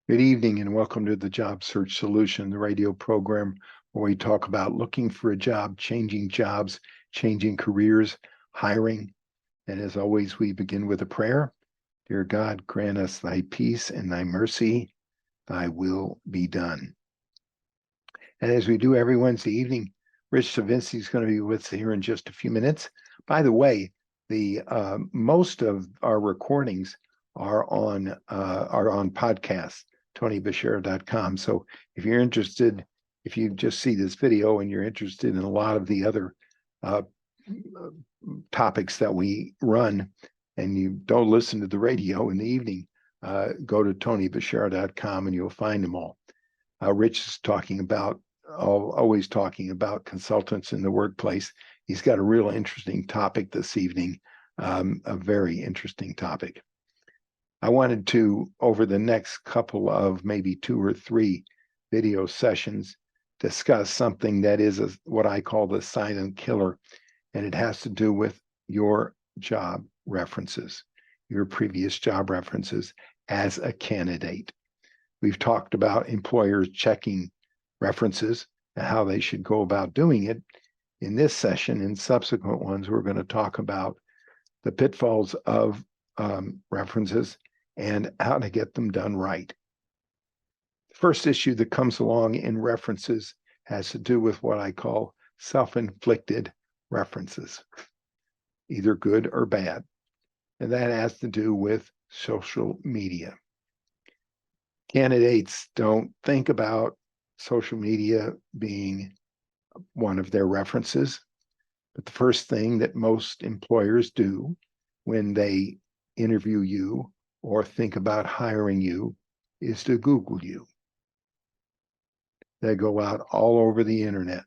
Good evening and welcome to the Job Search Solution, the radio program where we talk about looking for a job, changing jobs, changing careers, hiring. And as always, we begin with a prayer. Dear God, grant us thy peace and thy mercy, thy will be done. And as we do every Wednesday evening, Rich Savinci is going to be with us here in just a few minutes. By the way, the most of our recordings are on podcasts, TonyBashir.com. So if you're interested, if you just see this video and you're interested in a lot of the other topics that we run, and you don't listen to the radio in the evening, go to TonyBashir.com and you'll find them all. Rich is always talking about consultants in the workplace. He's got a real interesting topic this evening, a very interesting topic. I wanted to, over the next couple of maybe 2 or 3 video sessions, discuss something that is what I call the silent killer, and it has to do with your job references, your previous job references as a candidate. We've talked about employers checking references and how they should go about doing it. In this session and subsequent ones, we're going to talk about the pitfalls of references and how to get them done right. The first issue that comes along in references has to do with what I call self-inflicted references, either good or bad. And that has to do with social media. Candidates don't think about social media being one of their references, but the first thing that most employers do when they interview you or think about hiring you is to Google you. They go out all over the internet.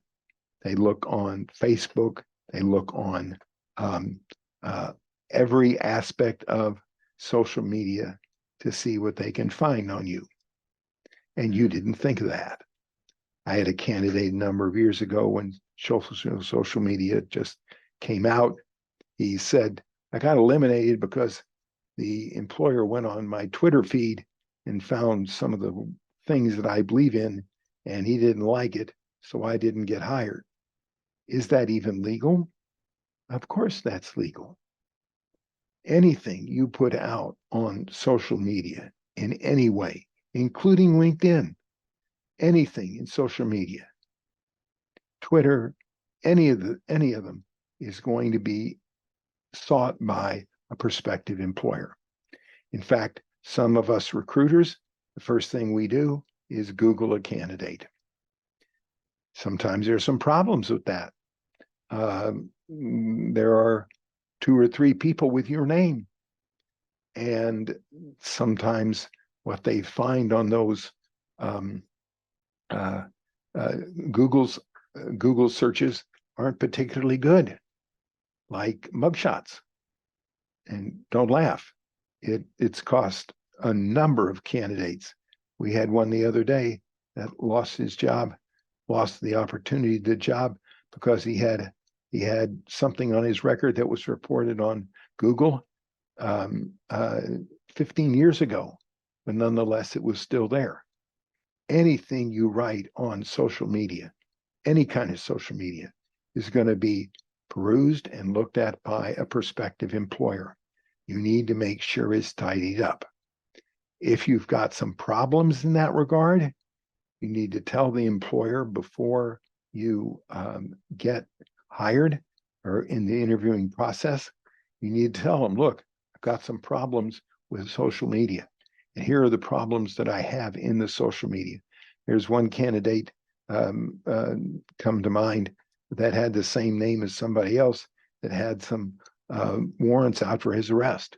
They look on Facebook. They look on every aspect of social media to see what they can find on you. And you didn't think of that. I had a candidate a number of years ago when social media just came out. He said, I got eliminated because the employer went on my Twitter feed and found some of the things that I believe in, and he didn't like it, so I didn't get hired. Is that even legal? Of course that's legal. Anything you put out on social media in any way, including LinkedIn, anything in social media, Twitter, any of them is going to be sought by a prospective employer. In fact, some of us recruiters, the first thing we do is Google a candidate. Sometimes there's some problems with that. There are 2 or 3 people with your name. And sometimes what they find on those Google searches aren't particularly good, like mugshots. And don't laugh. It's cost a number of candidates. We had one the other day that lost his job, lost the opportunity to the job because he had something on his record that was reported on Google 15 years ago, but nonetheless, it was still there. Anything you write on social media, any kind of social media, is going to be perused and looked at by a prospective employer. You need to make sure it's tidied up. If you've got some problems in that regard, you need to tell the employer before you get hired or in the interviewing process. You need to tell them, look, I've got some problems with social media. And here are the problems that I have in the social media. There's one candidate come to mind that had the same name as somebody else that had some warrants out for his arrest,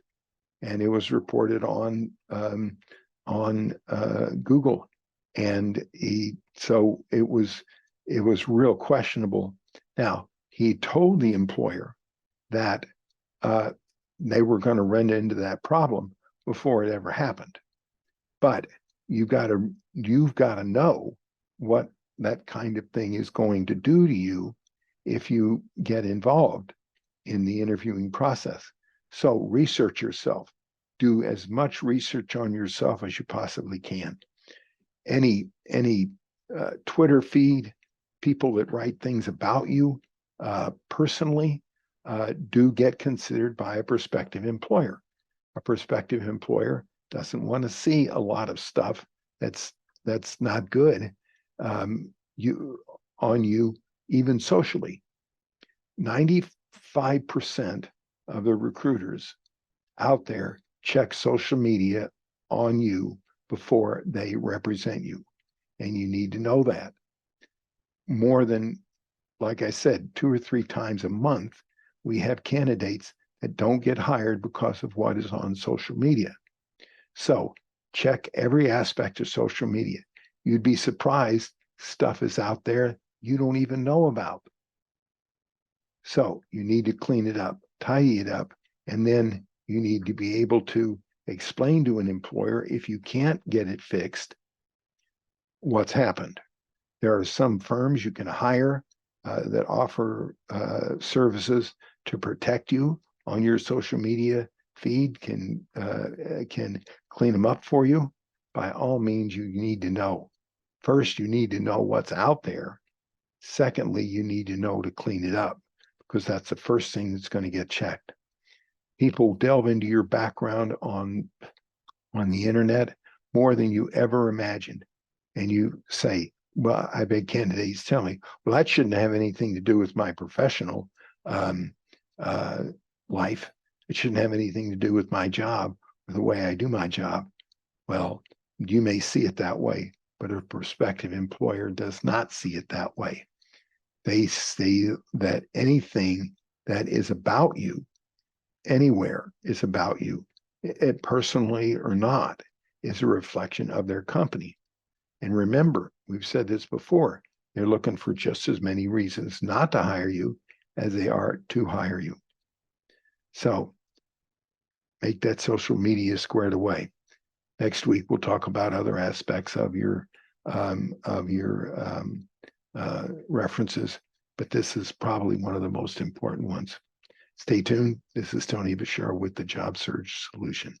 and it was reported on Google, and so it was real questionable. Now he told the employer that they were going to run into that problem before it ever happened, but you've got to know what that kind of thing is going to do to you if you get involved in the interviewing process. So research yourself. Do as much research on yourself as you possibly can. any Twitter feed, people that write things about you personally, do get considered by a prospective employer. A prospective employer doesn't want to see a lot of stuff that's not good on you, even socially. 95% of the recruiters out there check social media on you before they represent you. And you need to know that. More than, like I said, 2 or 3 times a month, we have candidates that don't get hired because of what is on social media. So check every aspect of social media. You'd be surprised stuff is out there you don't even know about. So you need to clean it up, tidy it up, and then you need to be able to explain to an employer, if you can't get it fixed, what's happened. There are some firms you can hire that offer services to protect you on your social media feed, can clean them up for you. By all means, you need to know. First, you need to know what's out there. Secondly, you need to know to clean it up, because that's the first thing that's going to get checked. People delve into your background on the internet more than you ever imagined. And you say, well, I've had candidates tell me, well, that shouldn't have anything to do with my professional life. It shouldn't have anything to do with my job or the way I do my job. Well, you may see it that way, but a prospective employer does not see it that way. They see that anything that is about you, anywhere is about you, it personally or not, is a reflection of their company. And remember, we've said this before, they're looking for just as many reasons not to hire you as they are to hire you. So make that social media squared away. Next week, we'll talk about other aspects of your references, but this is probably one of the most important ones. Stay tuned. This is Tony Bashar with the Job Search Solution.